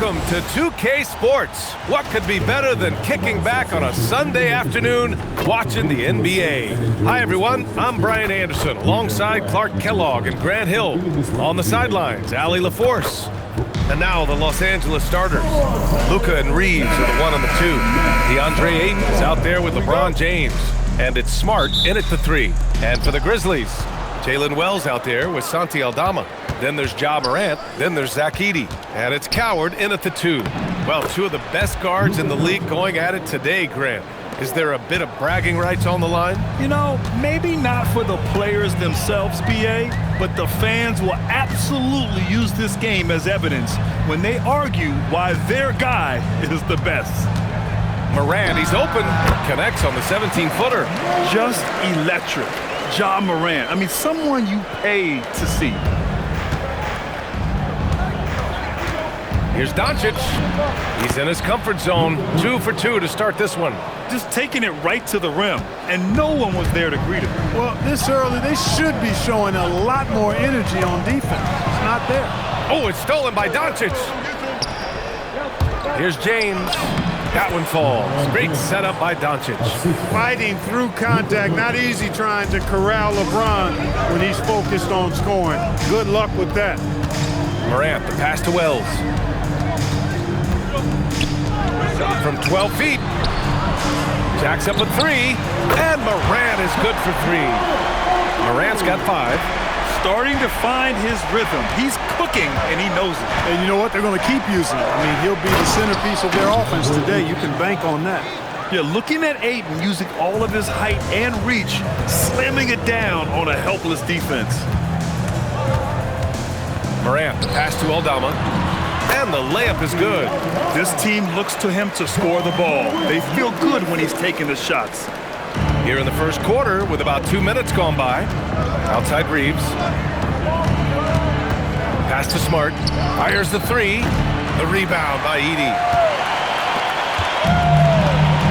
Welcome to 2K Sports. What could be better than kicking back on a Sunday afternoon watching the NBA? Hi, everyone. I'm Brian Anderson alongside Clark Kellogg and Grant Hill. On the sidelines, Allie LaForce. And now the Los Angeles starters. Luka and Reeves are the 1 and the 2. DeAndre Ayton is out there with LeBron James. And it's Smart in at the 3. And for the Grizzlies, Jalen Wells out there with Santi Aldama. Then there's Ja Morant. Then there's Zach Edey. And it's Coward in at the 2. Well, 2 of the best guards in the league going at it today, Grant. Is there a bit of bragging rights on the line? You know, maybe not for the players themselves, BA, but the fans will absolutely use this game as evidence when they argue why their guy is the best. Morant, he's open. Connects on the 17-footer. Just electric. Ja Morant. I mean, someone you paid to see. Here's Doncic. He's in his comfort zone. 2 for 2 to start this one. Just taking it right to the rim, and no one was there to greet him. Well, this early, they should be showing a lot more energy on defense. It's not there. Oh, it's stolen by Doncic. Here's James. That one falls. Great setup by Doncic. Fighting through contact. Not easy trying to corral LeBron when he's focused on scoring. Good luck with that. Morant, the pass to Wells. Shot from 12 feet. Jacks up a 3. And Morant is good for 3. Morant's got 5. Starting to find his rhythm. He's cooking, and he knows it. And you know what? They're going to keep using it. I mean, he'll be the centerpiece of their offense today. You can bank on that. Yeah, looking at Ayton using all of his height and reach, slamming it down on a helpless defense. Morant, the pass to Aldama. And the layup is good. This team looks to him to score the ball. They feel good when he's taking the shots. Here in the first quarter, with about 2 minutes gone by. Outside Reeves. Pass to Smart. Fires the 3. The rebound by Edey.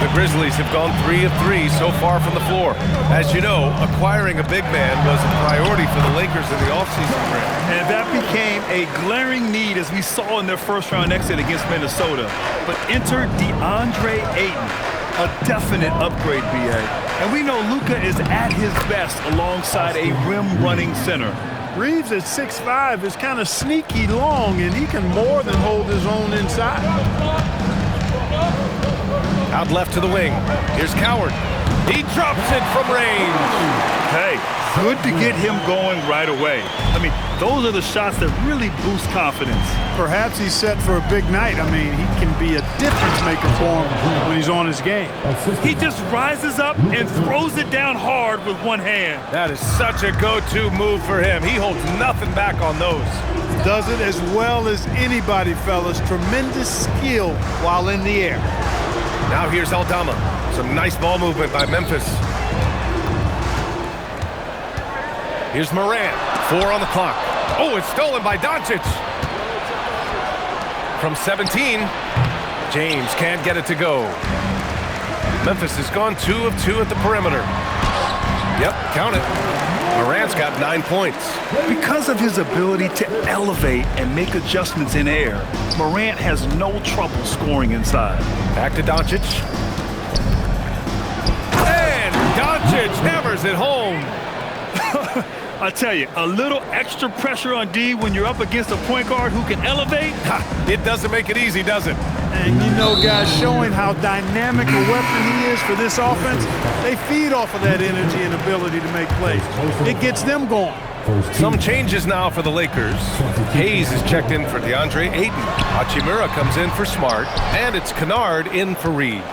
The Grizzlies have gone 3 of 3 so far from the floor. As you know, acquiring a big man was a priority for the Lakers in the offseason. And that became a glaring need as we saw in their first-round exit against Minnesota. But enter DeAndre Ayton, a definite upgrade, BA. And we know Luka is at his best alongside a rim-running center. Reeves at 6'5" is kind of sneaky long, and he can more than hold his own inside. Out left to the wing. Here's Coward. He drops it from range. Hey, good to get him going right away. I mean, those are the shots that really boost confidence. Perhaps he's set for a big night. I mean, he can be a difference maker for him when he's on his game. He just rises up and throws it down hard with one hand. That is such a go-to move for him. He holds nothing back on those. Does it as well as anybody, fellas. Tremendous skill while in the air. Now here's Aldama. Some nice ball movement by Memphis. Here's Morant. 4 on the clock. Oh, it's stolen by Doncic. From 17, James can't get it to go. Memphis has gone 2 of 2 at the perimeter. Yep, count it. Morant's got 9 points. Because of his ability to elevate and make adjustments in air, Morant has no trouble scoring inside. Back to Doncic. And Doncic hammers it home. I tell you, a little extra pressure on D when you're up against a point guard who can elevate. It doesn't make it easy, does it? And you know, guys, showing how dynamic a weapon he is for this offense, they feed off of that energy and ability to make plays. It gets them going. Some changes now for the Lakers. Hayes is checked in for DeAndre Ayton. Hachimura comes in for Smart. And it's Kennard in for Reeves.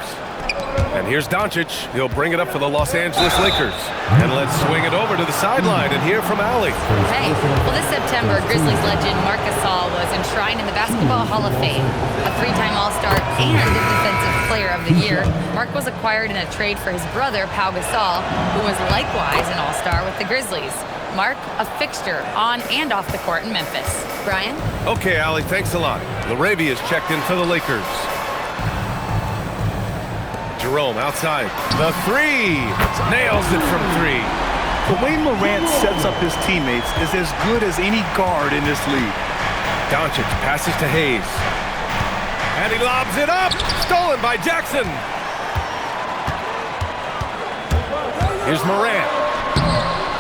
And here's Doncic. He'll bring it up for the Los Angeles Lakers. And let's swing it over to the sideline and hear from Allie. Hey, well, this September, Grizzlies legend Marc Gasol was enshrined in the Basketball Hall of Fame. A 3-time All-Star and Defensive Player of the Year, Marc was acquired in a trade for his brother, Pau Gasol, who was likewise an All-Star with the Grizzlies. Marc, a fixture on and off the court in Memphis. Brian? Okay, Allie, thanks a lot. LaRavia is checked in for the Lakers. Jerome outside. The 3. Nails it from 3. The way Morant sets up his teammates is as good as any guard in this league. Doncic passes to Hayes. And he lobs it up. Stolen by Jackson. Here's Morant.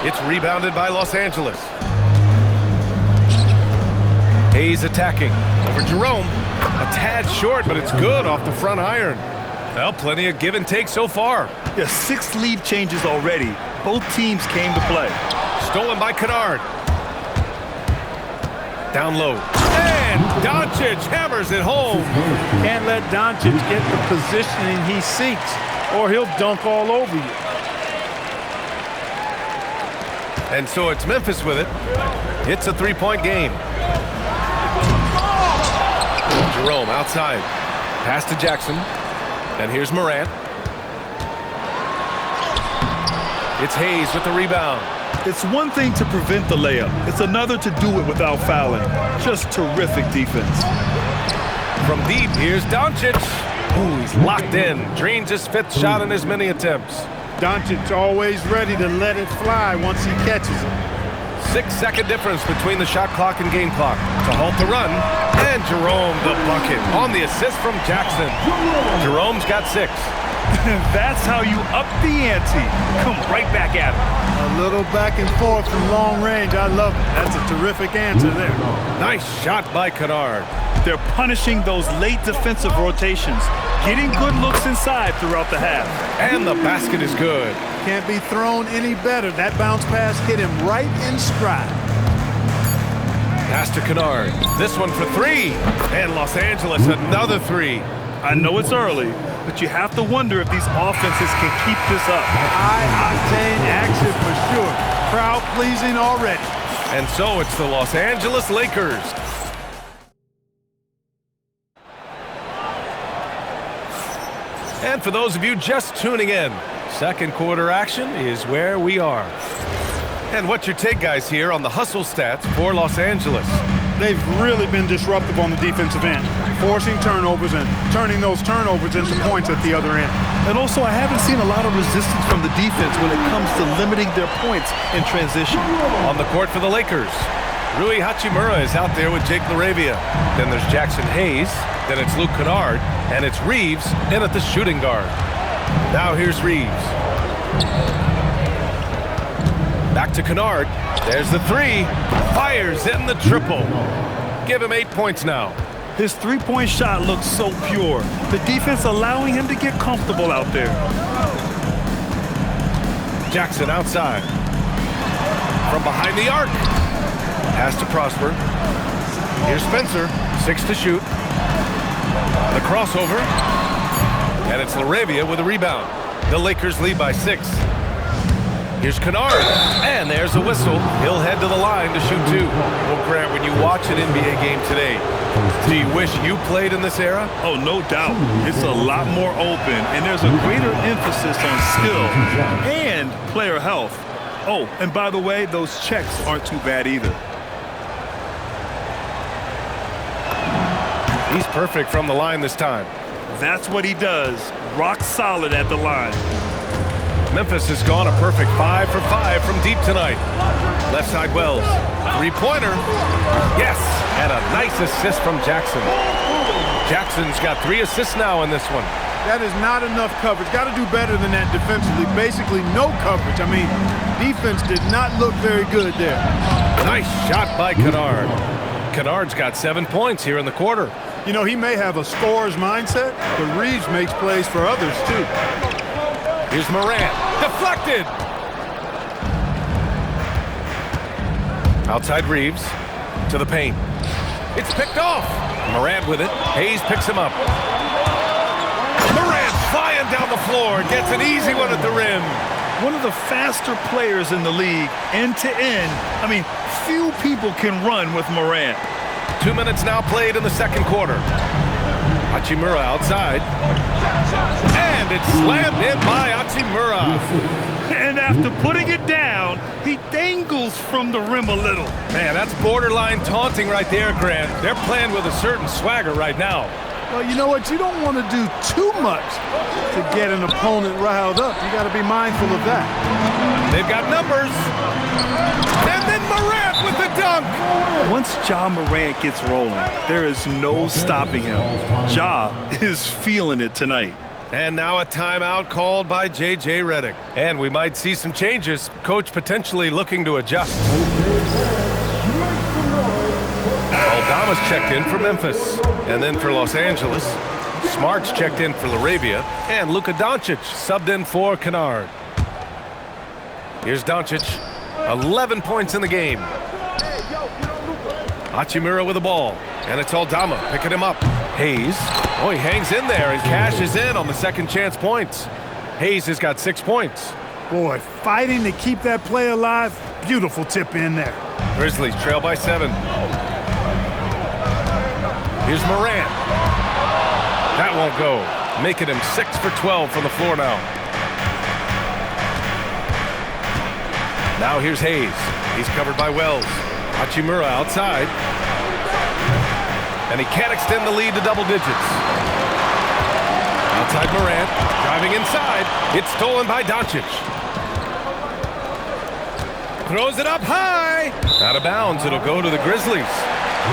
It's rebounded by Los Angeles. Hayes attacking. Over Jerome. A tad short, but it's good off the front iron. Well, plenty of give and take so far. Yeah, 6 lead changes already. Both teams came to play. Stolen by Kennard. Down low. And Doncic hammers it home. Can't let Doncic get the positioning he seeks, or he'll dunk all over you. And so it's Memphis with it. It's a 3-point game. Jerome outside. Pass to Jackson. And here's Morant. It's Hayes with the rebound. It's one thing to prevent the layup. It's another to do it without fouling. Just terrific defense. From deep, here's Doncic. Ooh, he's locked in. Drains his 5th shot in as many attempts. Doncic always ready to let it fly once he catches it. 6-second difference between the shot clock and game clock. To halt the run. And Jerome the bucket on the assist from Jackson. Jerome's got 6. That's how you up the ante. Come right back at him. A little back and forth from long range. I love it. That's a terrific answer there. Nice shot by Kennard. They're punishing those late defensive rotations, getting good looks inside throughout the half. And the basket is good. Can't be thrown any better. That bounce pass hit him right in stride. Pass to Kennard. This one for 3. And Los Angeles another 3. I know it's early, but you have to wonder if these offenses can keep this up. High-octane action for sure. Crowd-pleasing already. And so it's the Los Angeles Lakers. And for those of you just tuning in, second quarter action is where we are. And what's your take, guys, here on the hustle stats for Los Angeles? They've really been disruptive on the defensive end, forcing turnovers and turning those turnovers into points at the other end. And also, I haven't seen a lot of resistance from the defense when it comes to limiting their points in transition. On the court for the Lakers, Rui Hachimura is out there with Jake LaRavia. Then there's Jackson Hayes. Then it's Luke Kennard. And it's Reeves in at the shooting guard. Now here's Reeves. Back to Kennard. There's the 3. Fires in the triple. Give him 8 points now. His three-point shot looks so pure. The defense allowing him to get comfortable out there. Jackson outside. From behind the arc. Pass to Prosper. Here's Spencer. 6 to shoot. The crossover. And it's LaRavia with a rebound. The Lakers lead by 6. Here's Kennard, and there's a whistle. He'll head to the line to shoot 2. Well, Grant, when you watch an NBA game today, do you wish you played in this era? Oh, no doubt. It's a lot more open, and there's a greater emphasis on skill and player health. Oh, and by the way, those checks aren't too bad either. He's perfect from the line this time. That's what he does. Rock solid at the line. Memphis has gone a perfect 5 for 5 from deep tonight. Left side Wells. 3-pointer. Yes, and a nice assist from Jackson. Jackson's got 3 assists now in this one. That is not enough coverage. Got to do better than that defensively. Basically no coverage. I mean, defense did not look very good there. Nice shot by Kennard. Kennard's got 7 points here in the quarter. You know, he may have a scorer's mindset, but Reeves makes plays for others, too. Here's Morant. Deflected. Outside Reeves. To the paint. It's picked off. Morant with it. Hayes picks him up. Morant flying down the floor. Gets an easy one at the rim. One of the faster players in the league, end to end. I mean, few people can run with Morant. 2 minutes now played in the second quarter. Hachimura outside. And it's slammed in by Hachimura. And after putting it down, he dangles from the rim a little. Man, that's borderline taunting right there, Grant. They're playing with a certain swagger right now. Well, you know what? You don't want to do too much to get an opponent riled up. You got to be mindful of that. They've got numbers. And then Morant with the dunk. Once Ja Morant gets rolling, there is no stopping him. Ja is feeling it tonight. And now a timeout called by J.J. Redick. And we might see some changes. Coach potentially looking to adjust. Aldama's checked in for Memphis. And then for Los Angeles, Smart's checked in for Laravia. And Luka Doncic subbed in for Kennard. Here's Doncic. 11 points in the game. Hachimura with the ball. And it's Aldama picking him up. Hayes. Oh, he hangs in there and cashes in on the second chance points. Hayes has got 6 points. Boy, fighting to keep that play alive. Beautiful tip in there. Grizzlies trail by 7. Here's Morant. That won't go. Making him 6 for 12 from the floor now. Now here's Hayes. He's covered by Wells. Hachimura outside. And he can't extend the lead to double digits. Outside Morant, driving inside. It's stolen by Doncic. Throws it up high. Out of bounds, it'll go to the Grizzlies.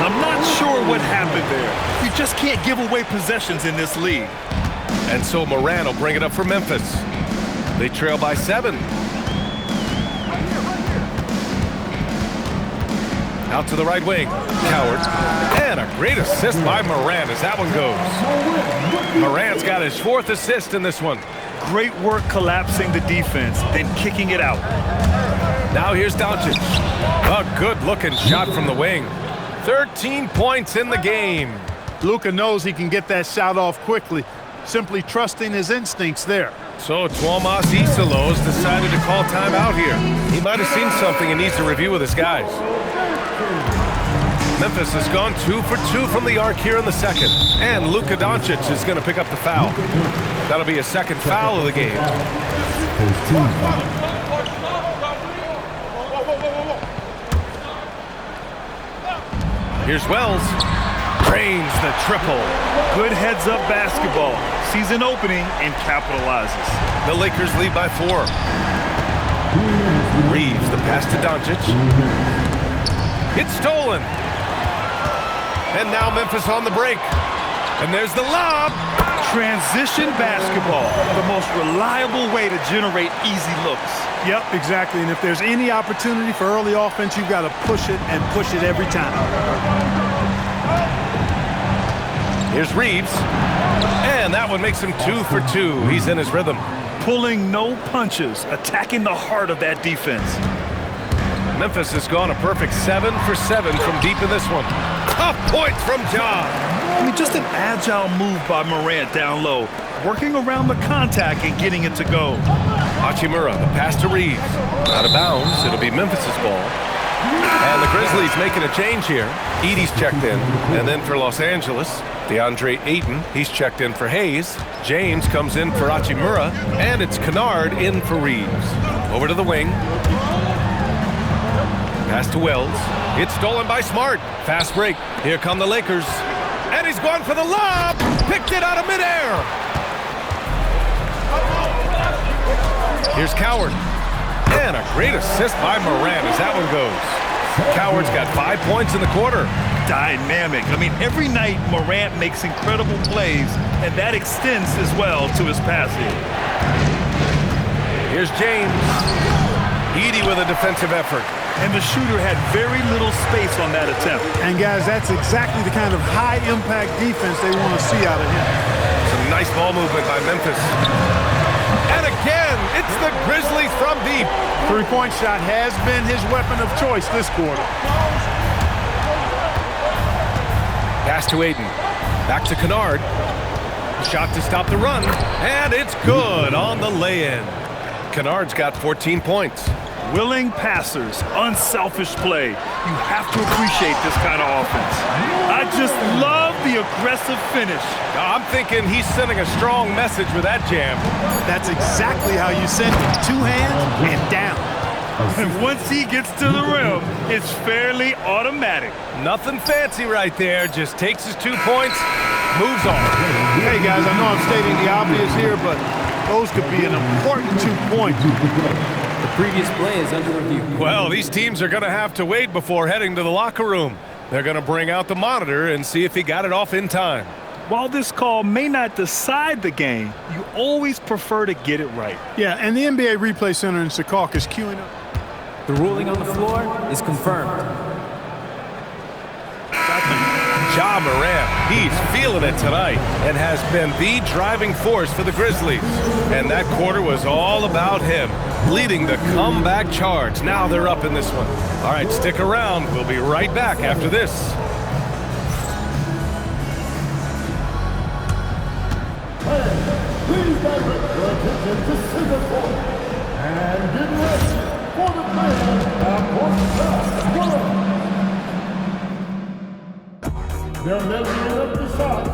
I'm not sure what happened there. You just can't give away possessions in this league. And so Morant will bring it up for Memphis. They trail by 7. Out to the right wing. Coward. And a great assist by Morant as that one goes. Morant's got his 4th assist in this one. Great work collapsing the defense, then kicking it out. Now here's Doncic. A good-looking shot from the wing. 13 points in the game. Luka knows he can get that shot off quickly, simply trusting his instincts there. So Tuomas Isalos decided to call timeout here. He might have seen something and needs to review with his guys. Memphis has gone 2 for 2 from the arc here in the second. And Luka Doncic is going to pick up the foul. That'll be his 2nd foul of the game. Here's Wells. Drains the triple. Good heads-up basketball. Sees an opening and capitalizes. The Lakers lead by 4. Reeves, the pass to Doncic. It's stolen. And now Memphis on the break. And there's the lob. Transition basketball, the most reliable way to generate easy looks. Yep, exactly. And if there's any opportunity for early offense, you've got to push it and push it every time. Here's Reeves. And that one makes him 2 for 2. He's in his rhythm. Pulling no punches, attacking the heart of that defense. Memphis has gone a perfect 7 for 7 from deep in this one. Tough points from John. I mean, just an agile move by Morant down low, working around the contact and getting it to go. Hachimura, the pass to Reeves. Out of bounds, it'll be Memphis's ball. And the Grizzlies making a change here. Edey's checked in. And then for Los Angeles, DeAndre Ayton, he's checked in for Hayes. James comes in for Hachimura. And it's Kennard in for Reeves. Over to the wing. Pass to Wells. It's stolen by Smart. Fast break. Here come the Lakers. And he's going for the lob. Picked it out of midair. Here's Coward. And a great assist by Morant as that one goes. Coward's got 5 points in the quarter. Dynamic. I mean, every night Morant makes incredible plays, and that extends as well to his passing. Here's James. Edey with a defensive effort. And the shooter had very little space on that attempt. And guys, that's exactly the kind of high-impact defense they want to see out of him. Some nice ball movement by Memphis. And again, it's the Grizzlies from deep. Three-point shot has been his weapon of choice this quarter. Pass to Ayton. Back to Kennard. Shot to stop the run. And it's good on the lay-in. Kennard's got 14 points. Willing passers, unselfish play. You have to appreciate this kind of offense. I just love the aggressive finish. I'm thinking he's sending a strong message with that jam. That's exactly how you send it. 2 hands and down. And once he gets to the rim, it's fairly automatic. Nothing fancy right there. Just takes his 2 points, moves on. Hey, guys, I know I'm stating the obvious here, but those could be an important 2 points. The previous play is under review. Well, these teams are going to have to wait before heading to the locker room. They're going to bring out the monitor and see if he got it off in time. While this call may not decide the game, you always prefer to get it right. Yeah, and the NBA Replay Center in Secaucus is queuing up. The ruling on the floor is confirmed. Ja Morant, he's feeling it tonight and has been the driving force for the Grizzlies. And that quarter was all about him, leading the comeback charge. Now they're up in this one. All right, stick around. We'll be right back after this. Please direct your attention to center court and get ready for the man at court. They're measuring up the shot.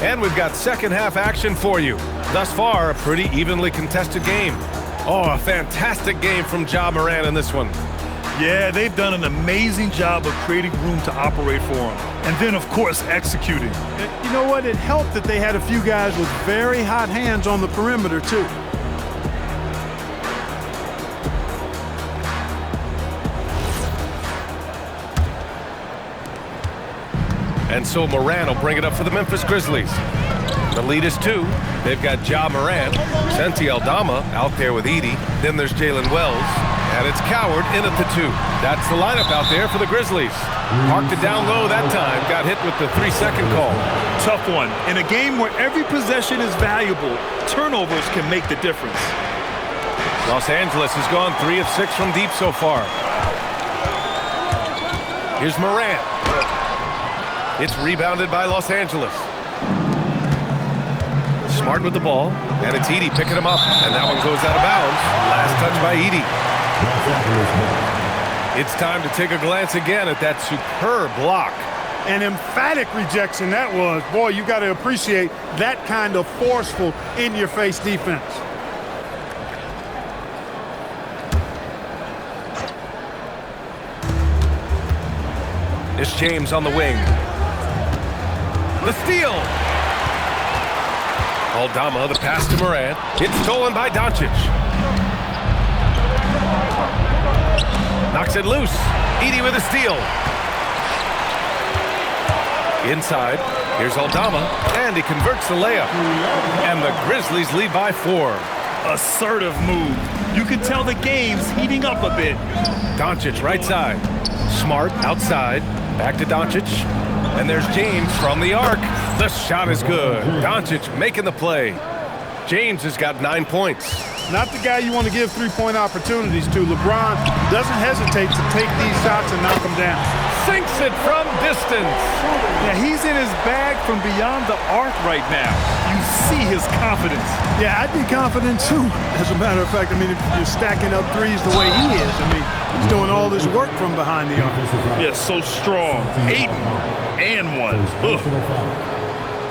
And we've got second half action for you. Thus far, a pretty evenly contested game. Oh, a fantastic game from Ja Morant in this one. Yeah, they've done an amazing job of creating room to operate for him. And then, of course, executing. You know what? It helped that they had a few guys with very hot hands on the perimeter, too. And so Morant will bring it up for the Memphis Grizzlies. The lead is 2. They've got Ja Morant, Santi Aldama out there with Edey. Then there's Jalen Wells, and it's Coward in at the 2. That's the lineup out there for the Grizzlies. Parked it down low that time, got hit with the 3-second call. Tough one. In a game where every possession is valuable, turnovers can make the difference. Los Angeles has gone 3 of 6 from deep so far. Here's Morant. It's rebounded by Los Angeles. Smart with the ball, and it's Edey picking him up, and that one goes out of bounds. Last touch by Edey. It's time to take a glance again at that superb block. An emphatic rejection that was. Boy, you got to appreciate that kind of forceful, in-your-face defense. It's James on the wing. The steal. Aldama, the pass to Morant. It's stolen by Doncic. Knocks it loose. Edey with a steal. Inside. Here's Aldama, and he converts the layup. And the Grizzlies lead by 4. Assertive move. You can tell the game's heating up a bit. Doncic right side. Smart outside. Back to Doncic. And there's James from the arc. The shot is good. Doncic making the play. James has got 9 points. Not the guy you want to give three-point opportunities to. LeBron doesn't hesitate to take these shots and knock them down. Sinks it from distance. Yeah, he's in his bag from beyond the arc right now. You see his confidence. Yeah, I'd be confident too. As a matter of fact, I mean, if you're stacking up threes the way he is, I mean, he's doing all this work from behind the arc. Yeah, so strong. 8 and 1. Ugh.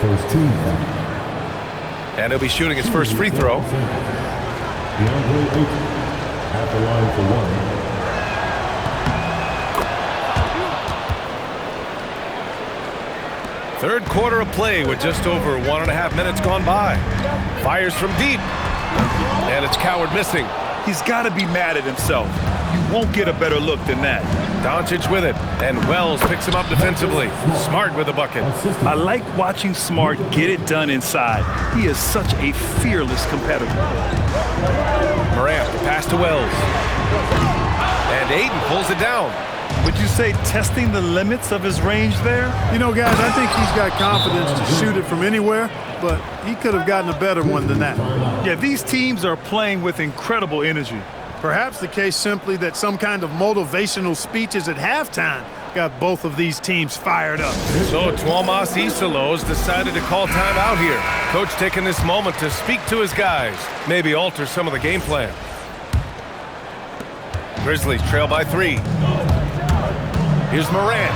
First team. And he'll be shooting his first free throw. DeAndre Ayton at the line for 1. Third quarter of play with just over 1.5 minutes gone by. Fires from deep. And it's Coward missing. He's got to be mad at himself. You won't get a better look than that. Doncic with it. And Wells picks him up defensively. Smart with the bucket. I like watching Smart get it done inside. He is such a fearless competitor. Morant, pass to Wells. And Ayton pulls it down. Would you say testing the limits of his range there? You know, guys, I think he's got confidence to shoot it from anywhere, but he could have gotten a better one than that. Yeah, these teams are playing with incredible energy. Perhaps the case simply that some kind of motivational speeches at halftime got both of these teams fired up. So Tuomas Isolos decided to call timeout here. Coach taking this moment to speak to his guys, maybe alter some of the game plan. Grizzlies trail by 3. Here's Morant.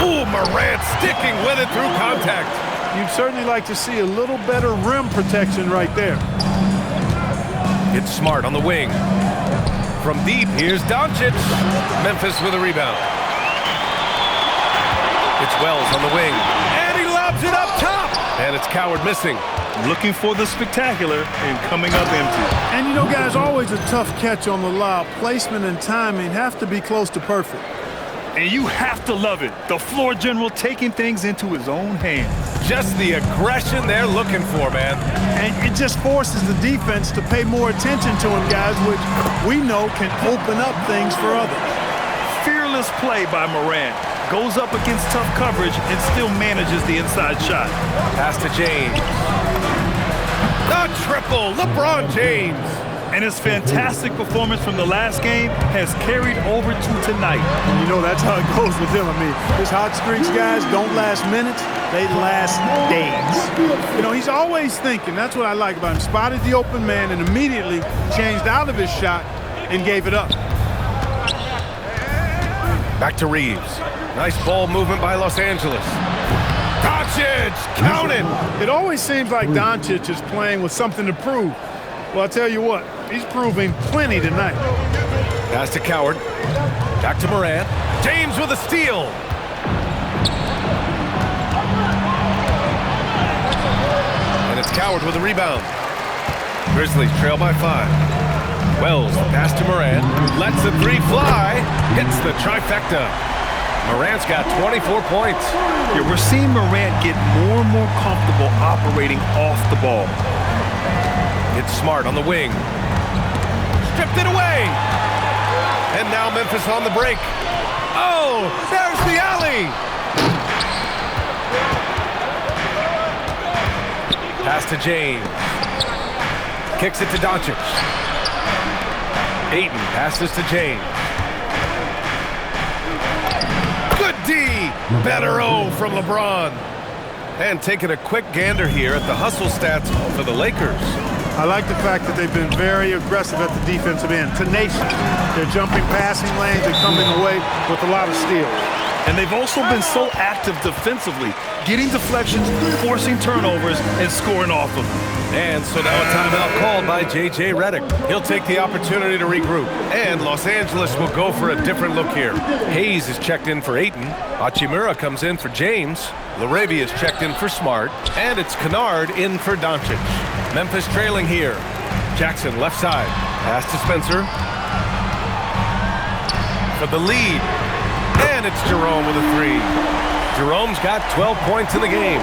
Ooh, Morant sticking with it through contact. You'd certainly like to see a little better rim protection right there. It's Smart on the wing. From deep, here's Doncic. Memphis with a rebound. It's Wells on the wing. And he lobs it up top. And it's Coward missing. Looking for the spectacular and coming up empty. And you know, guys, always a tough catch on the lob. Placement and timing have to be close to perfect. And you have to love it. The floor general taking things into his own hands. Just the aggression they're looking for, man. And it just forces the defense to pay more attention to him, guys, which we know can open up things for others. Fearless play by Morant. Goes up against tough coverage and still manages the inside shot. Pass to James. The triple, LeBron James. And his fantastic performance from the last game has carried over to tonight. You know, that's how it goes with him. I mean, his hot streaks, guys, don't last minutes. They last days. You know, he's always thinking. That's what I like about him. Spotted the open man and immediately changed out of his shot and gave it up. Back to Reeves. Nice ball movement by Los Angeles. Doncic, count it. It always seems like Doncic is playing with something to prove. Well, I'll tell you what, he's proving plenty tonight. Pass to Coward. Back to Morant. James with a steal. And it's Coward with a rebound. Grizzlies trail by 5. Wells, the pass to Morant. Lets the 3 fly. Hits the trifecta. Morant's got 24 points. Yeah, we're seeing Morant get more and more comfortable operating off the ball. It's Smart on the wing. Stripped it away. And now Memphis on the break. Oh, there's the alley. Pass to James. Kicks it to Doncic. Ayton passes to James. Good D. Better O from LeBron. And taking a quick gander here at the hustle stats for the Lakers. I like the fact that they've been very aggressive at the defensive end. Tenacious. They're jumping passing lanes and coming away with a lot of steals. And they've also been so active defensively, getting deflections, forcing turnovers, and scoring off of them. And so now a timeout called by J.J. Redick. He'll take the opportunity to regroup. And Los Angeles will go for a different look here. Hayes is checked in for Ayton. Hachimura comes in for James. Laravia is checked in for Smart. And it's Kennard in for Doncic. Memphis trailing here. Jackson left side. Pass to Spencer. For the lead. And it's Jerome with a 3. Jerome's got 12 points in the game.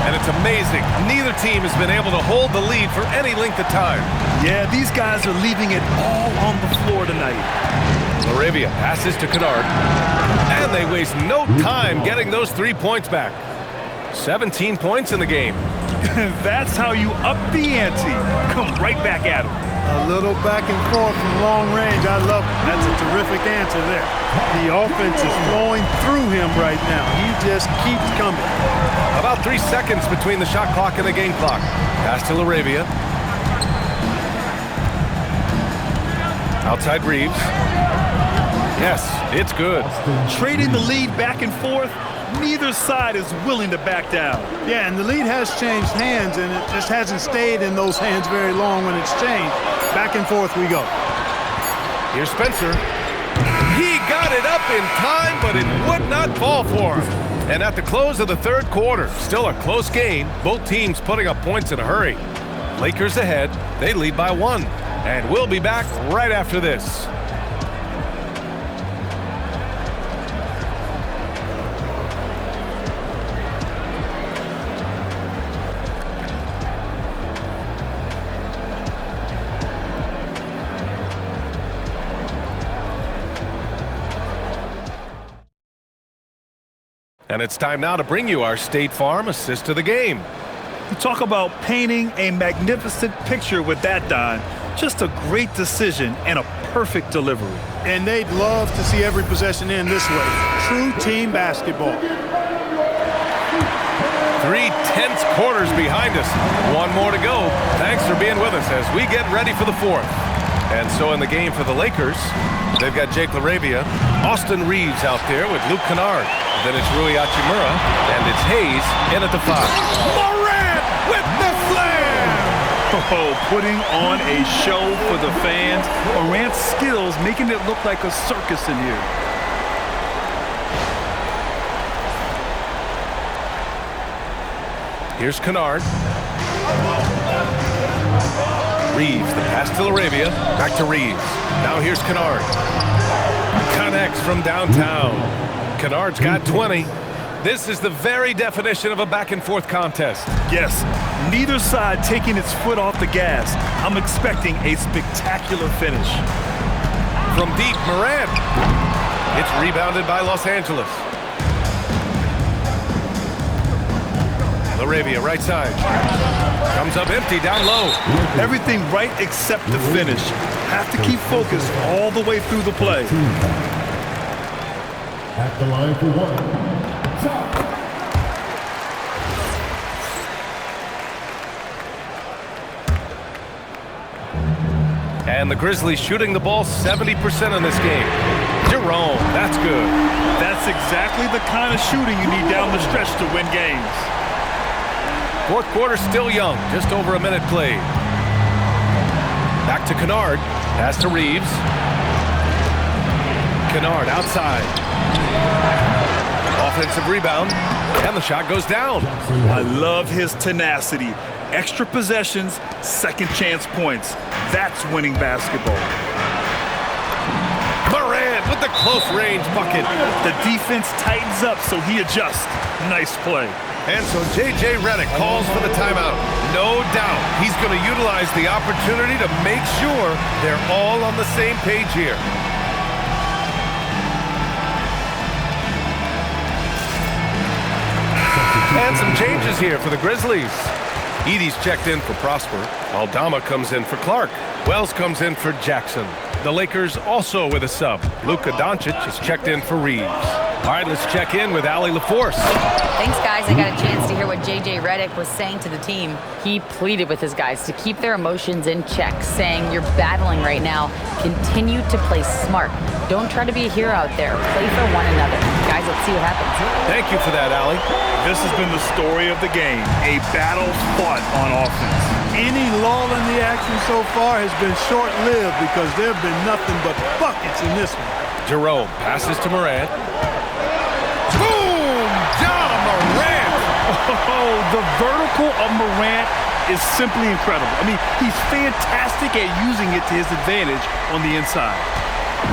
And it's amazing. Neither team has been able to hold the lead for any length of time. Yeah, these guys are leaving it all on the floor tonight. Laravia passes to Kennard. And they waste no time getting those 3 points back. 17 points in the game. That's how you up the ante. Come right back at him. A little back and forth from long range. I love it. That's a terrific answer there. The offense is flowing through him right now. He just keeps coming. About 3 seconds between the shot clock and the game clock. Pass to Laravia. Outside Reeves. Yes, it's good. Trading the lead back and forth. Neither side is willing to back down. Yeah, and the lead has changed hands, and it just hasn't stayed in those hands very long when it's changed. Back and forth we go. Here's Spencer. He got it up in time, but it would not fall for him. And at the close of the third quarter, still a close game, both teams putting up points in a hurry. Lakers ahead, they lead by 1. And we'll be back right after this. And it's time now to bring you our State Farm assist of the game. You talk about painting a magnificent picture with that, Don. Just a great decision and a perfect delivery. And they'd love to see every possession end this way. True team basketball. 3 tense quarters behind us. One more to go. Thanks for being with us as we get ready for the fourth. And so in the game for the Lakers, they've got Jake LaRavia, Austin Reeves out there with Luke Kennard. Then it's Rui Hachimura, and it's Hayes in at the 5. Morant with the slam! Oh, putting on a show for the fans. Morant's skills making it look like a circus in here. Here's Kennard. Reeves, the pass to LaRavia. Back to Reeves. Now here's Kennard. Connects from downtown. Kennard's got 20. This is the very definition of a back-and-forth contest. Yes, neither side taking its foot off the gas. I'm expecting a spectacular finish. From deep, Morant. It's rebounded by Los Angeles. LaRavia, right side. Comes up empty, down low. Everything right except the finish. Have to keep focused all the way through the play. At the line for one. Shot. And the Grizzlies shooting the ball 70% in this game. Jerome, that's good. That's exactly the kind of shooting you need down the stretch to win games. Fourth quarter still young, just over a minute played. Back to Kennard, pass to Reeves. Kennard outside. Offensive rebound, and the shot goes down. I love his tenacity. Extra possessions, second chance points. That's winning basketball. Morant with the close range bucket. The defense tightens up, so he adjusts. Nice play. And so J.J. Redick calls for the timeout. No doubt he's going to utilize the opportunity to make sure they're all on the same page here. And some changes here for the Grizzlies. Edey's checked in for Prosper. Aldama comes in for Clark. Wells comes in for Jackson. The Lakers also with a sub. Luka Doncic is checked in for Reeves. All right, let's check in with Allie LaForce. Thanks, guys. I got a chance to hear what J.J. Redick was saying to the team. He pleaded with his guys to keep their emotions in check, saying, "You're battling right now. Continue to play smart. Don't try to be a hero out there. Play for one another." Guys, let's see what happens. Thank you for that, Allie. This has been the story of the game. A battle fought on offense. Any lull in the action so far has been short-lived because there have been nothing but buckets in this one. Jerome passes to Morant. Boom! John Morant! Oh, the vertical of Morant is simply incredible. I mean, he's fantastic at using it to his advantage on the inside.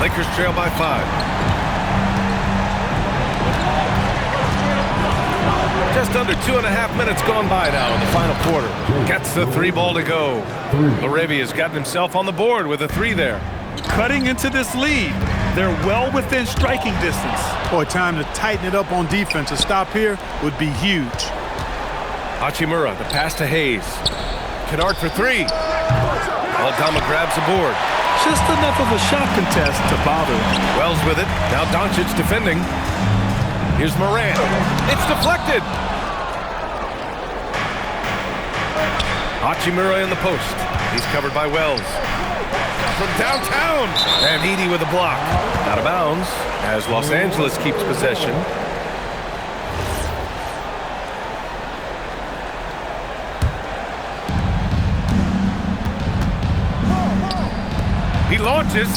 Lakers trail by 5. Just under 2.5 minutes gone by now in the final quarter. Gets the 3 ball to go. LaRavia's gotten himself on the board with a 3 there. Cutting into this lead. They're well within striking distance. Boy, time to tighten it up on defense. A stop here would be huge. Hachimura, the pass to Hayes. Kennard for 3. Aldama grabs the board. Just enough of a shot contest to bother. Wells with it. Now Doncic defending. Here's Morant. It's deflected. Hachimura in the post. He's covered by Wells. From downtown. And Edey with a block. Out of bounds as Los Angeles keeps possession. He launches.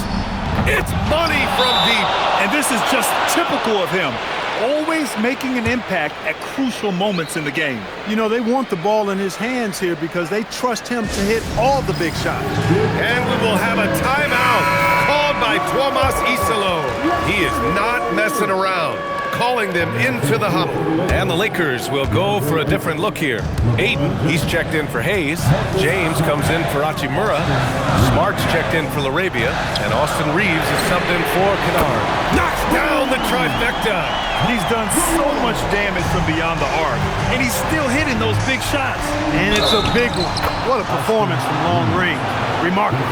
It's money from deep. And this is just typical of him. Always making an impact at crucial moments in the game. You know, they want the ball in his hands here because they trust him to hit all the big shots. And we will have a timeout called by Tuomas Isalo. He is not messing around, calling them into the huddle. And the Lakers will go for a different look here. Ayton, he's checked in for Hayes. James comes in for Hachimura. Smart's checked in for LaRavia. And Austin Reeves is subbed in for Kennard. Knocks down the trifecta. He's done so much damage from beyond the arc, and he's still hitting those big shots. And it's a big one. What a performance from long range. Remarkable.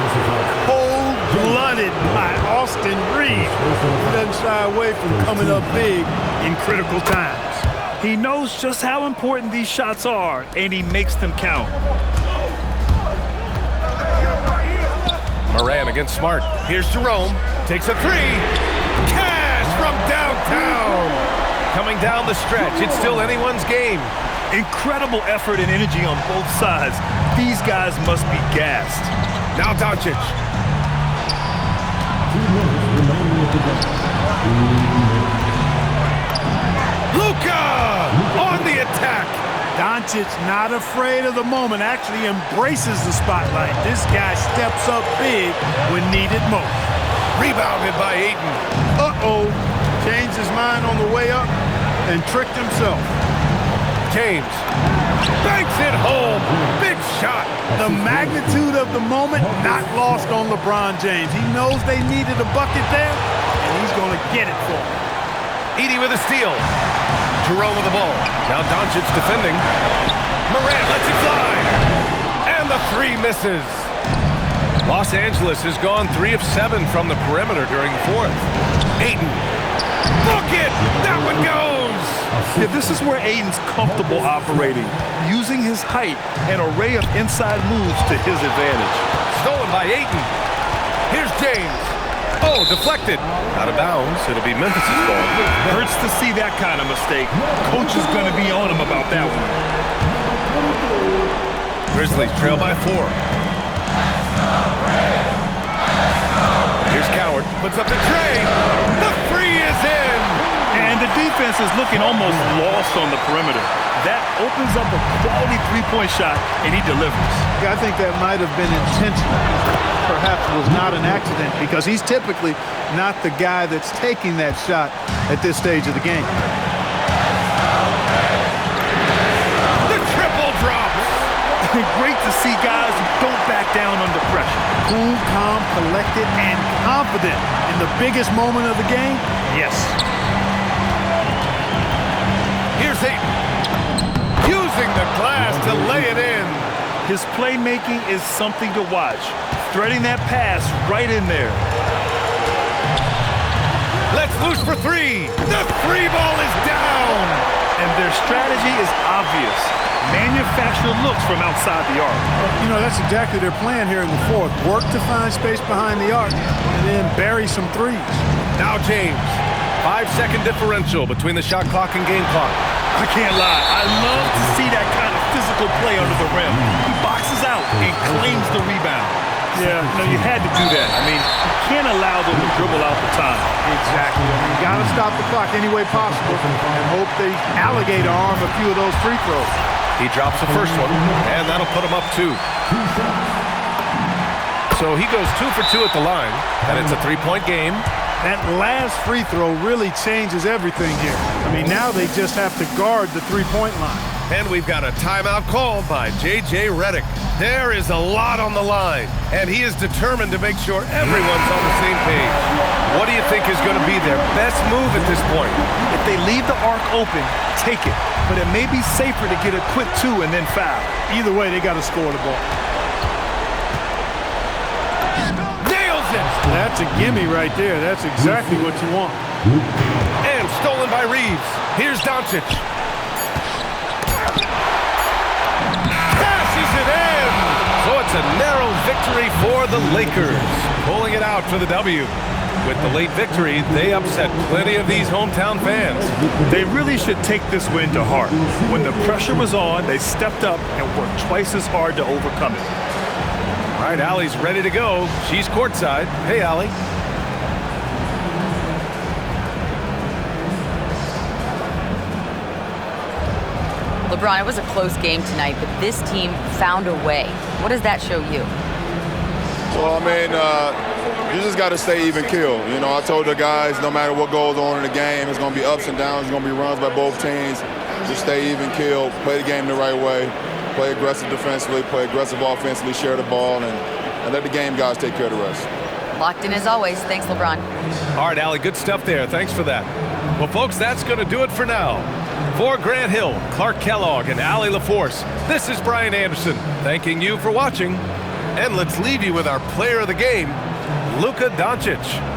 Cold-blooded by Austin Reeves. He doesn't shy away from coming up big in critical times. He knows just how important these shots are, and he makes them count. Moran against Smart. Here's Jerome. Takes a three. Cash from downtown. Coming down the stretch. It's still anyone's game. Incredible effort and energy on both sides. These guys must be gassed. Now Doncic. Luka on the attack. Doncic not afraid of the moment, actually embraces the spotlight. This guy steps up big when needed most. Rebounded by Ayton. Uh-oh. Changed his mind on the way up and tricked himself. James banks it home. Big shot. The magnitude of the moment not lost on LeBron James. He knows they needed a bucket there, and he's going to get it for them. Edie with a steal. Jerome with the ball. Now Doncic defending. Morant lets it fly. And the three misses. Los Angeles has gone 3 of 7 from the perimeter during the fourth. Ayton. Book it! That one goes! Yeah, this is where Ayton's comfortable operating, using his height and array of inside moves to his advantage. Stolen by Ayton. Here's James. Oh, deflected. Out of bounds. It'll be Memphis' ball. Hurts to see that kind of mistake. Coach is going to be on him about that one. Grizzlies trail by 4. Here's Coward. Puts up the tray. The three is in. And the defense is looking almost lost on the perimeter. That opens up a quality three-point shot, and he delivers. I think that might have been intentional. Perhaps was not an accident because he's typically not the guy that's taking that shot at this stage of the game. The triple drops. Great to see guys who don't back down under pressure. Cool, calm, collected, and confident in the biggest moment of the game. Yes. Here's Ayton. Using the glass to lay it in. His playmaking is something to watch. Threading that pass right in there. Let's loose for 3. The 3 ball is down. And their strategy is obvious. Manufacture looks from outside the arc. You know, that's exactly their plan here in the fourth. Work to find space behind the arc and then bury some threes. Now James. 5-second differential between the shot clock and game clock. I can't lie. I love to see that kind of physical play under the rim. He boxes out and claims the rebound. Yeah, no, you had to do that. I mean, you can't allow them to dribble out the time. Exactly. You got to stop the clock any way possible and hope they alligator arm a few of those free throws. He drops the first one, and that'll put him up 2. So he goes 2 for 2 at the line, and it's a 3-point game. That last free throw really changes everything here. I mean, now they just have to guard the three-point line. And we've got a timeout called by J.J. Redick. There is a lot on the line, and he is determined to make sure everyone's on the same page. What do you think is going to be their best move at this point? If they leave the arc open, take it. But it may be safer to get a quick 2 and then foul. Either way, they got to score the ball. Nails it! That's a gimme right there. That's exactly what you want. And stolen by Reeves. Here's Doncic. Cashes it in! So it's a narrow victory for the Lakers. Pulling it out for the W. With the late victory, they upset plenty of these hometown fans. They really should take this win to heart. When the pressure was on, they stepped up and worked twice as hard to overcome it. All right, Allie's ready to go. She's courtside. Hey, Allie. LeBron, it was a close game tonight, but this team found a way. What does that show you? Well, I mean, you just got to stay even keel. You know, I told the guys no matter what goes on in the game, it's going to be ups and downs. It's going to be runs by both teams. Just stay even keel, play the game the right way, play aggressive defensively, play aggressive offensively, share the ball, and let the game guys take care of the rest. Locked in as always. Thanks, LeBron. All right, Allie, good stuff there. Thanks for that. Well, folks, that's going to do it for now. For Grant Hill, Clark Kellogg, and Allie LaForce, this is Brian Anderson, thanking you for watching. And let's leave you with our player of the game, Luka Doncic.